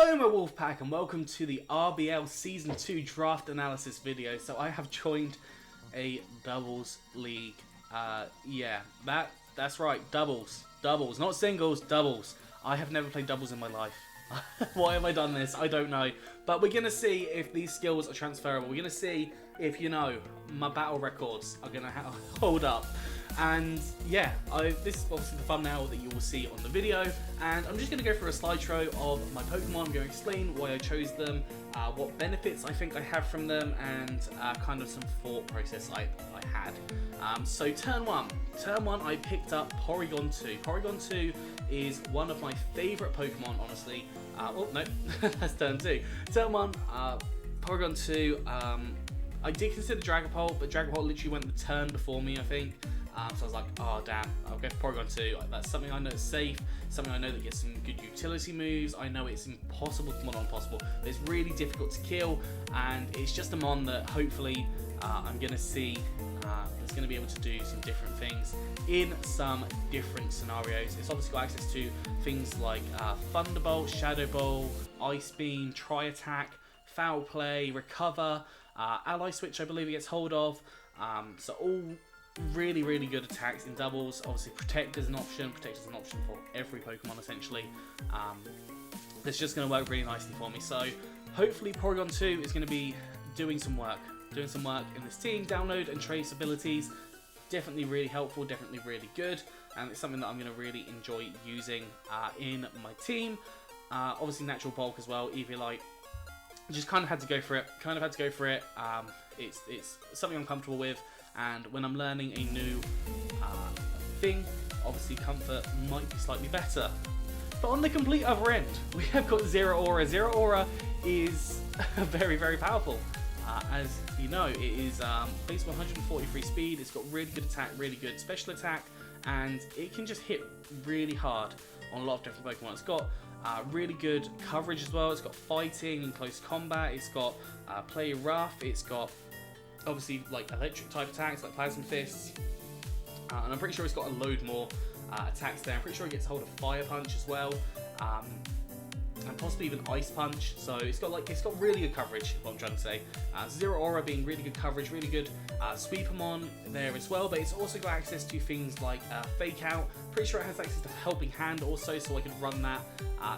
Hello my Wolfpack and welcome to the RBL Season 2 draft analysis video. So I have joined a doubles league. Yeah, that's right, doubles. Doubles, not singles, doubles. I have never played doubles in my life. Why have I done this? I don't know. But we're going to see if these skills are transferable. We're going to see if, you know, my battle records are going to hold up. And yeah, this is obviously the thumbnail that you will see on the video, and I'm just going to go through a slideshow of my Pokemon. I'm going to explain why I chose them, what benefits I think I have from them, and kind of some thought process I had. So turn one I picked up Porygon 2. Porygon 2 is one of my favourite Pokemon, honestly. Oh no, that's turn 2. Turn 1, Porygon 2, I did consider Dragapult, but Dragapult literally went the turn before me, I think. So I was like, oh damn, I'll go for Porygon 2. That's something I know is safe, something I know that gets some good utility moves. I know it's impossible, well not impossible, but it's really difficult to kill, and it's just a mon that hopefully I'm going to see that's going to be able to do some different things in some different scenarios. It's obviously got access to things like Thunderbolt, Shadow Ball, Ice Beam, Tri-Attack, Foul Play, Recover, Ally Switch I believe it gets hold of, so all really good attacks in doubles. Obviously Protect is an option. Protect is an option for every Pokemon essentially. That's just going to work really nicely for me. So hopefully Porygon 2 is going to be doing some work in this team. Download and trace abilities, definitely really helpful, definitely really good, and it's something that I'm going to really enjoy using in my team. Obviously Natural Bulk as well, Eviolite. Just kind of had to go for it. It's something I'm comfortable with, and when I'm learning a new thing, obviously comfort might be slightly better. But on the complete other end, we have got Zero Aura. Zero Aura is very powerful. As you know, it is based on 143 speed. It's got really good attack, really good special attack, and it can just hit really hard on a lot of different Pokemon. It's got really good coverage as well. It's got fighting and close combat. It's got play rough. It's got obviously like electric type attacks like Plasma Fists, and I'm pretty sure it's got a load more attacks there. I'm pretty sure it gets hold of Fire Punch as well, and possibly even Ice Punch. So it's got really good coverage, what I'm trying to say. Zero Aura being really good coverage, really good Sweepermon there as well, but it's also got access to things like Fake Out. Pretty sure it has access to Helping Hand also, so I can run that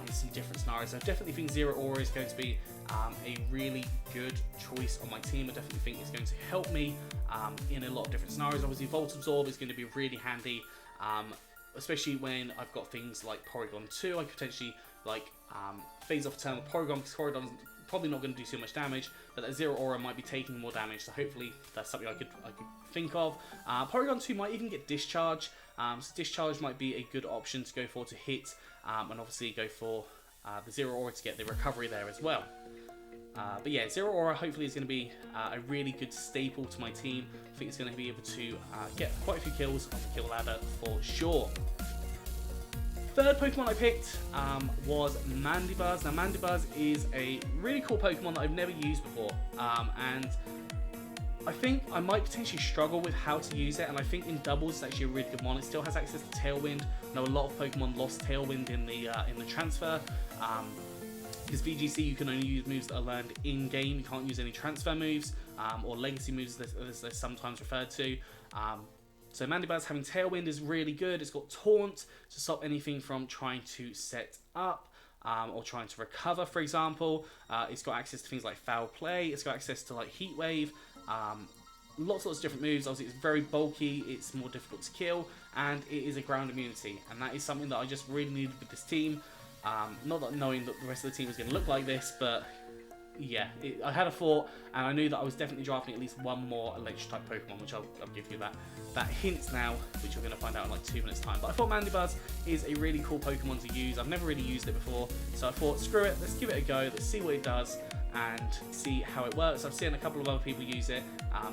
in some different scenarios. So I definitely think Zero Aura is going to be a really good choice on my team. I definitely think it's going to help me in a lot of different scenarios. Obviously Volt Absorb is going to be really handy, especially when I've got things like Porygon 2. I could potentially like phase off a turn with Porygon, because Porygon's probably not going to do too much damage, but that Zero Aura might be taking more damage, so hopefully that's something I could think of. Porygon 2 might even get Discharge, so Discharge might be a good option to go for to hit, and obviously go for the Zero Aura to get the recovery there as well. But yeah, Zero Aura hopefully is going to be a really good staple to my team. I think it's going to be able to get quite a few kills on the kill ladder for sure. Third Pokemon I picked was Mandibuzz. Now Mandibuzz is a really cool Pokemon that I've never used before, and I think I might potentially struggle with how to use it, and I think in doubles it's actually a really good one. It still has access to Tailwind. I know a lot of Pokemon lost Tailwind in the transfer. Because VGC you can only use moves that are learned in-game, you can't use any transfer moves, or legacy moves as they're sometimes referred to. So Mandibuzz having Tailwind is really good. It's got Taunt to stop anything from trying to set up or trying to recover, for example. It's got access to things like Foul Play. It's got access to like Heat Wave. Lots of different moves. Obviously it's very bulky, it's more difficult to kill, and it is a ground immunity. And that is something that I just really needed with this team. Not that knowing that the rest of the team was going to look like this, but yeah, I had a thought, and I knew that I was definitely drafting at least one more electric type Pokemon, which I'll give you that hint now, which you're going to find out in like 2 minutes time. But I thought Mandibuzz is a really cool Pokemon to use. I've never really used it before, so I thought screw it, let's give it a go, let's see what it does and see how it works. I've seen a couple of other people use it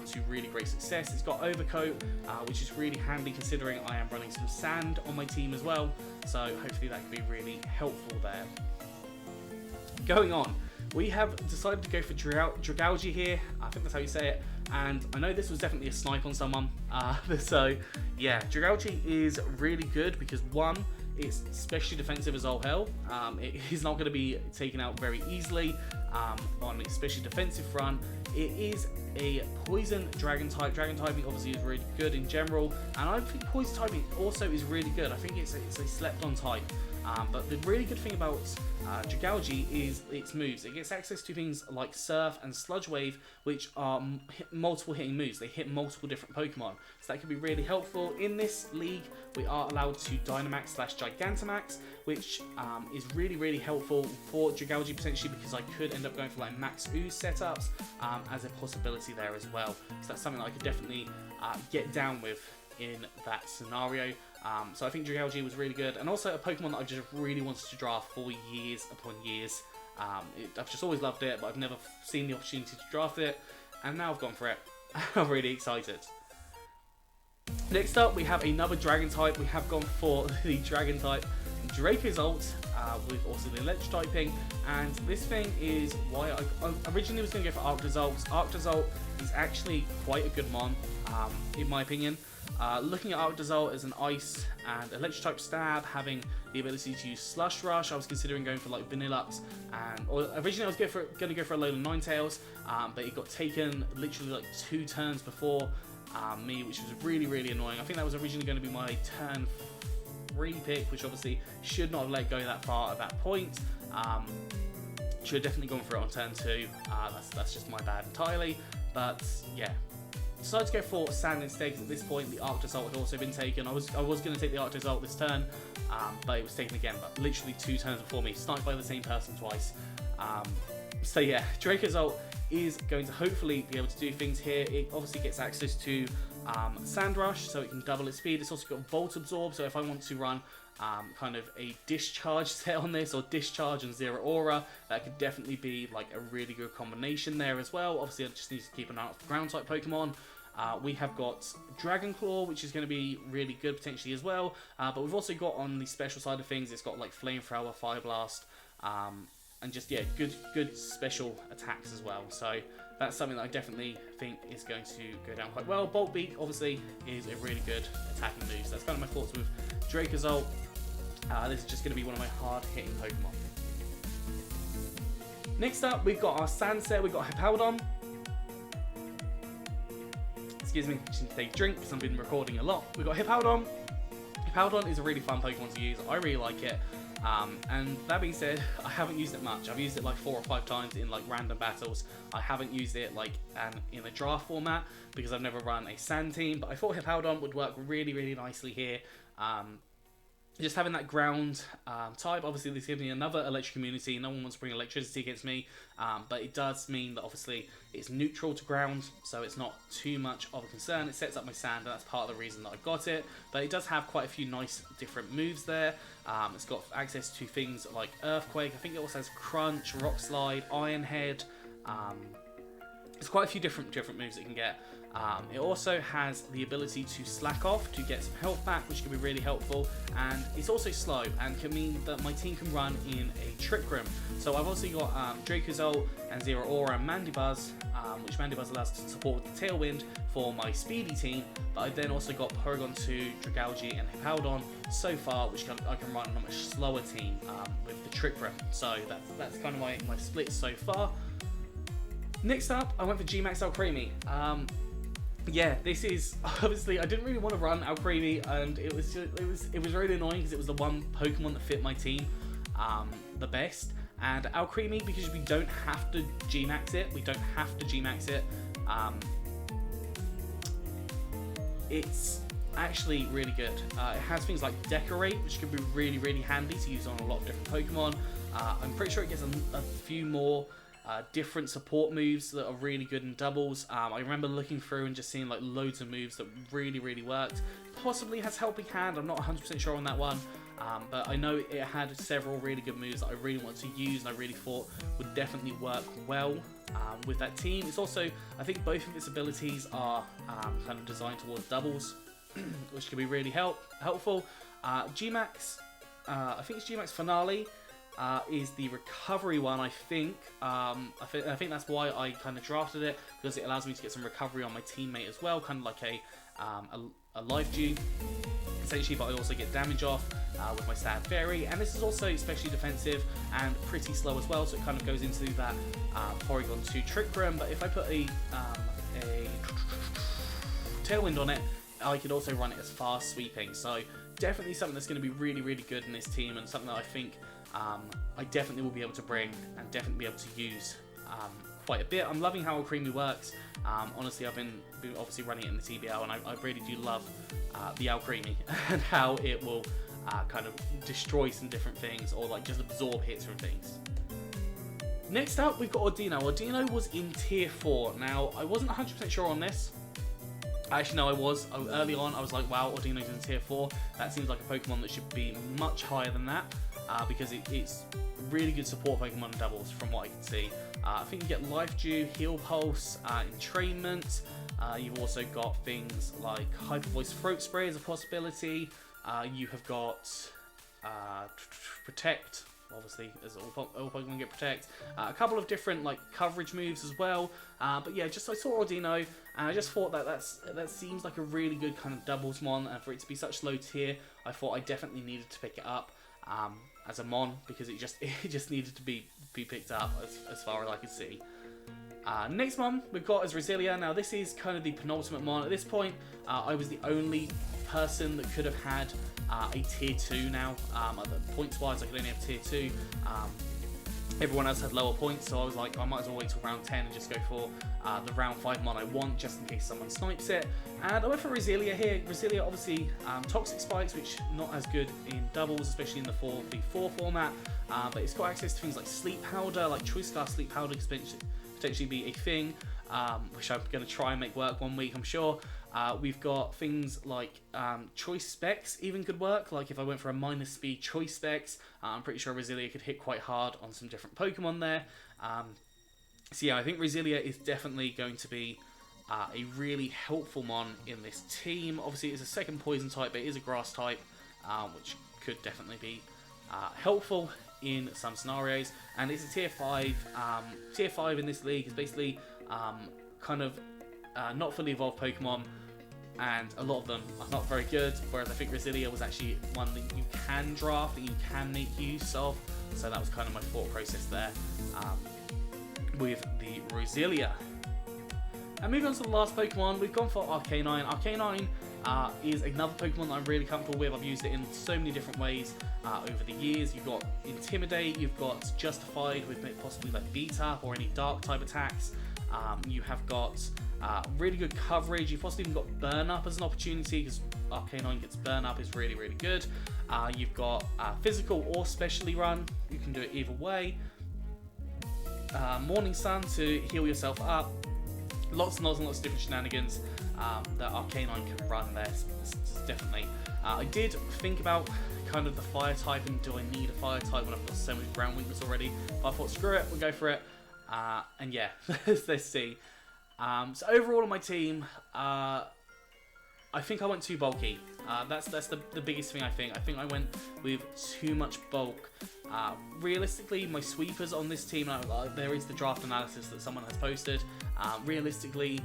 to really great success. It's got Overcoat, which is really handy considering I am running some sand on my team as well, so hopefully that can be really helpful there. Going on, we have decided to go for Dragalge here. I think that's how you say it, and I know this was definitely a snipe on someone. So yeah, Dragalge is really good because one, it's especially defensive as all hell. It is not going to be taken out very easily on especially defensive front. It is a poison dragon type. Dragon typing obviously is really good in general, and I think poison typing also is really good. I think it's a slept on type. But the really good thing about Dragalge is its moves. It gets access to things like Surf and Sludge Wave, which are multiple hitting moves. They hit multiple different Pokemon, so that can be really helpful. In this league, we are allowed to Dynamax / Gigantamax, which is really helpful for Dragalge potentially, because I could end up going for like Max Ooze setups as a possibility there as well. So that's something that I could definitely get down with in that scenario. So I think Dragalge was really good, and also a Pokemon that I've just really wanted to draft for years upon years. I've just always loved it, but I've never seen the opportunity to draft it, and now I've gone for it. I'm really excited. Next up, we have another Dragon type. We have gone for the Dragon type Raikous with also the Electric typing, and this thing is why I originally was going to go for Arctozolt. Arctozolt is actually quite a good mon, in my opinion. Looking at Arctozolt as an Ice and Electric type stab, having the ability to use Slush Rush, I was considering going for like Vanillux, or originally I was going to go for a Alolan Ninetales, but it got taken literally like 2 turns before me, which was really annoying. I think that was originally going to be my turn 3 pick, which obviously should not have let go that far at that point. Should have definitely gone for it on turn 2. That's just my bad entirely. But yeah, decided to go for Sand instead, because at this point the Arctozolt had also been taken. I was going to take the Arctozolt this turn, but it was taken again, but literally 2 turns before me, sniped by the same person twice. So yeah, Dracozolt is going to hopefully be able to do things here. It obviously gets access to Sand Rush, so it can double its speed. It's also got Volt Absorb, so if I want to run kind of a Discharge set on this, or Discharge and Zero Aura, that could definitely be like a really good combination there as well. Obviously I just need to keep an eye out for ground type Pokemon. We have got Dragon Claw, which is going to be really good potentially as well, but we've also got on the special side of things, it's got like Flamethrower, Fire Blast, and just, yeah, good special attacks as well. So that's something that I definitely think is going to go down quite well. Bolt Beak, obviously, is a really good attacking move. So that's kind of my thoughts with Dracozolt. This is just going to be one of my hard-hitting Pokemon. Next up, we've got our Sand set. We've got Hippowdon. Excuse me, just need to take a drink because I've been recording a lot. We've got Hippowdon. Hippowdon is a really fun Pokemon to use. I really like it. And that being said, I haven't used it much. I've used it like 4 or 5 times in like random battles. I haven't used it like in a draft format because I've never run a Sand team, but I thought Hippowdon would work really nicely here. Just having that ground type, obviously this gives me another electric immunity. No one wants to bring electricity against me, but it does mean that obviously it's neutral to ground, so it's not too much of a concern. It sets up my Sand, and that's part of the reason that I got it. But it does have quite a few nice different moves there. It's got access to things like Earthquake. I think it also has Crunch, Rock Slide, Iron Head. There's quite a few different moves it can get. It also has the ability to slack off to get some health back, which can be really helpful, and it's also slow and can mean that my team can run in a Trick Room. So I've also got Dracozolt and Zero Aura and Mandibuzz, which Mandibuzz allows to support with the Tailwind for my speedy team, but I then also got Porygon 2, Dragalge and Hippowdon so far, which I can run on a much slower team with the Trick Room. So that's kind of my split so far. Next up, I went for G-Max Alcremie. Yeah, this is obviously I didn't really want to run Alcremie, and it was really annoying because it was the one Pokemon that fit my team the best. And Alcremie, because we don't have to G-Max it, it's actually really good. It has things like Decorate, which can be really handy to use on a lot of different Pokemon. I'm pretty sure it gets a few more different support moves that are really good in doubles. I remember looking through and just seeing like loads of moves that really worked. Possibly has Helping Hand, I'm not 100% sure on that one, but I know it had several really good moves that I really wanted to use and I really thought would definitely work well with that team. It's also, I think both of its abilities are kind of designed towards doubles, which can be really helpful. G-Max, I think it's G-Max Finale, is the recovery one, I think. I think that's why I kind of drafted it, because it allows me to get some recovery on my teammate as well, kind of like a life dew, essentially, but I also get damage off. with my standard fairy, and this is also especially defensive and pretty slow as well, so it kind of goes into that Porygon 2 Trick Room. But if I put a Tailwind on it, I could also run it as fast sweeping, so definitely something that's going to be really, really good in this team, and something that I think I definitely will be able to bring and definitely be able to use quite a bit. I'm loving how Alcremie works. Honestly, I've been obviously running it in the TBL, and I really do love the Alcremie and how it will kind of destroy some different things, or like just absorb hits from things. Next up, we've got Ordino. Ordino was in Tier 4. Now, I wasn't 100% sure on this. Actually, no, I was. Early on, I was like, wow, Ordino's in Tier 4. That seems like a Pokemon that should be much higher than that, because it's really good support Pokemon in doubles, from what I can see. I think you get Life Dew, Heal Pulse, Entrainment. You've also got things like Hyper Voice Throat Spray as a possibility. You have got Protect, obviously, as all Pokemon get Protect. A couple of different like coverage moves as well. But yeah, just I saw Ordino, and I just thought that seems like a really good kind of doubles mon, and for it to be such low tier, I thought I definitely needed to pick it up as a mon, because it just needed to be picked up as far as I could see. Next mon we've got is Roselia. Now this is kind of the penultimate mon. At this point, I was the only person that could have had a tier 2 now. Points wise, I could only have tier 2. Everyone else had lower points, so I was like, I might as well wait till round 10 and just go for the round 5 mon I want, just in case someone snipes it. And I went for Roselia here. Roselia, obviously, Toxic Spikes, which not as good in doubles, especially in the 4v4 format. But it's got access to things like Sleep Powder, like Choice Scar Sleep Powder could potentially be a thing, which I'm going to try and make work one week, I'm sure. We've got things like Choice Specs even could work, like if I went for a minus speed Choice Specs, I'm pretty sure Roselia could hit quite hard on some different Pokemon there. So yeah, I think Roselia is definitely going to be a really helpful mon in this team. Obviously it's a second poison type, but it is a grass type, which could definitely be helpful in some scenarios. And it's a tier 5. Tier 5 in this league is basically kind of not fully evolved Pokemon, and a lot of them are not very good, whereas I think Roselia was actually one that you can draft, that you can make use of, so that was kind of my thought process there with the Roselia. And moving on to the last Pokemon, we've gone for Arcanine. Arcanine is another Pokemon that I'm really comfortable with. I've used it in so many different ways over the years. You've got Intimidate, you've got Justified with possibly like Beat-Up or any Dark type attacks. You have got really good coverage. You've possibly even got Burn Up as an opportunity, because Arcanine gets Burn Up is really, really good. You've got Physical or Specially Run. You can do it either way. Morning Sun to heal yourself up. Lots and lots of different shenanigans that Arcanine can run there, definitely. I did think about kind of the fire type, and do I need a fire type when I've got so much ground weakness already? But I thought, screw it, we'll go for it. And yeah, let's see. So overall on my team, I think I went too bulky. That's the biggest thing I think. I think I went with too much bulk. Realistically, my sweepers on this team, there is the draft analysis that someone has posted. Realistically,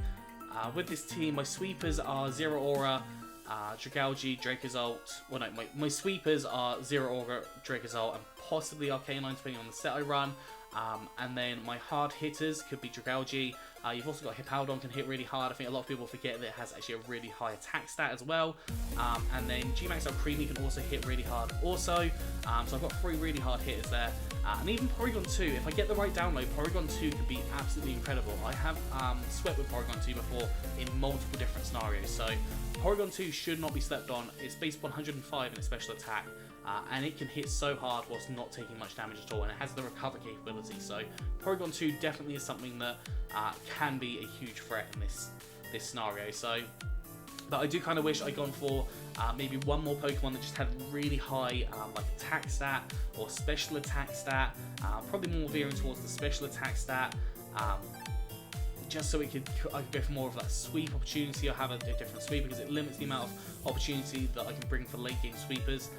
with this team, my sweepers are Zero Aura, Dragalge, Dracozolt. Well, no, my sweepers are Zero Aura, Dracozolt, and possibly Arcanine, depending on the set I run. And then my hard hitters could be Dragalge. You've also got Hippowdon, can hit really hard. I think a lot of people forget that it has actually a really high attack stat as well. And then G-Max Alcremie can also hit really hard also. So I've got 3 really hard hitters there. And even Porygon 2, if I get the right download, Porygon 2 could be absolutely incredible. I have swept with Porygon 2 before in multiple different scenarios. So Porygon 2 should not be slept on. It's based 105 in a special attack. And it can hit so hard whilst not taking much damage at all, and it has the recover capability, so Porygon 2 definitely is something that can be a huge threat in this scenario. So, but I do kind of wish I'd gone for maybe one more Pokemon that just had really high like attack stat or special attack stat, probably more veering towards the special attack stat, just so I could go for more of that sweep opportunity, or have a different sweep, because it limits the amount of opportunity that I can bring for late game sweepers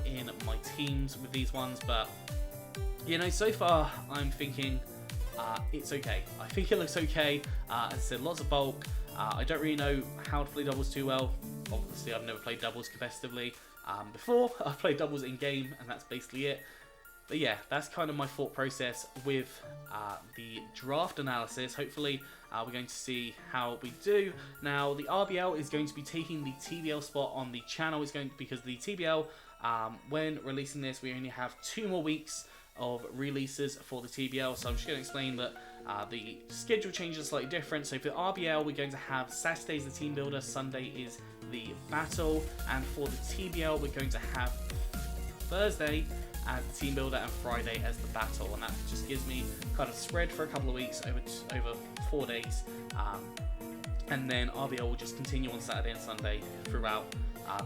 in my teams with these ones. But you know, so far I'm thinking it's okay. I think it looks okay. As I said, lots of bulk. I don't really know how to play doubles too well. Obviously, I've never played doubles competitively, before. I've played doubles in game, and that's basically it. But yeah, that's kind of my thought process with the draft analysis. Hopefully, we're going to see how we do. Now, the RBL is going to be taking the TBL spot on the channel. It's going because the TBL, when releasing this, we only have 2 more weeks of releases for the TBL. So I'm just going to explain that the schedule changes slightly different. So for the RBL, we're going to have Saturdays the team builder, Sunday is the battle, and for the TBL, we're going to have Thursday as the team builder and Friday as the battle, and that just gives me kind of spread for a couple of weeks over 4 days, and then RBL will just continue on Saturday and Sunday throughout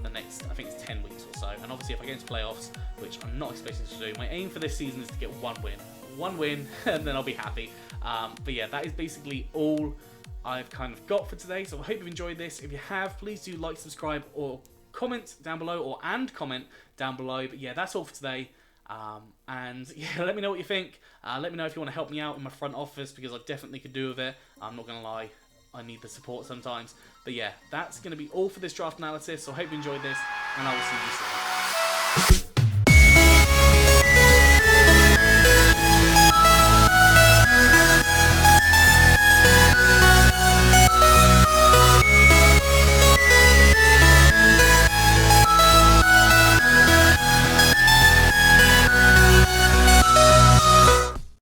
the next, I think it's 10 weeks or so. And obviously if I get into playoffs, which I'm not expecting to do, my aim for this season is to get one win and then I'll be happy. But yeah, that is basically all I've kind of got for today, so I hope you've enjoyed this. If you have, please do like, subscribe, or comment down below, comment down below. But yeah, that's all for today. And yeah, let me know what you think. Let me know if you want to help me out in my front office, because I definitely could do with it. I'm not going to lie, I need the support sometimes. But yeah, that's going to be all for this draft analysis. So I hope you enjoyed this, and I will see you soon.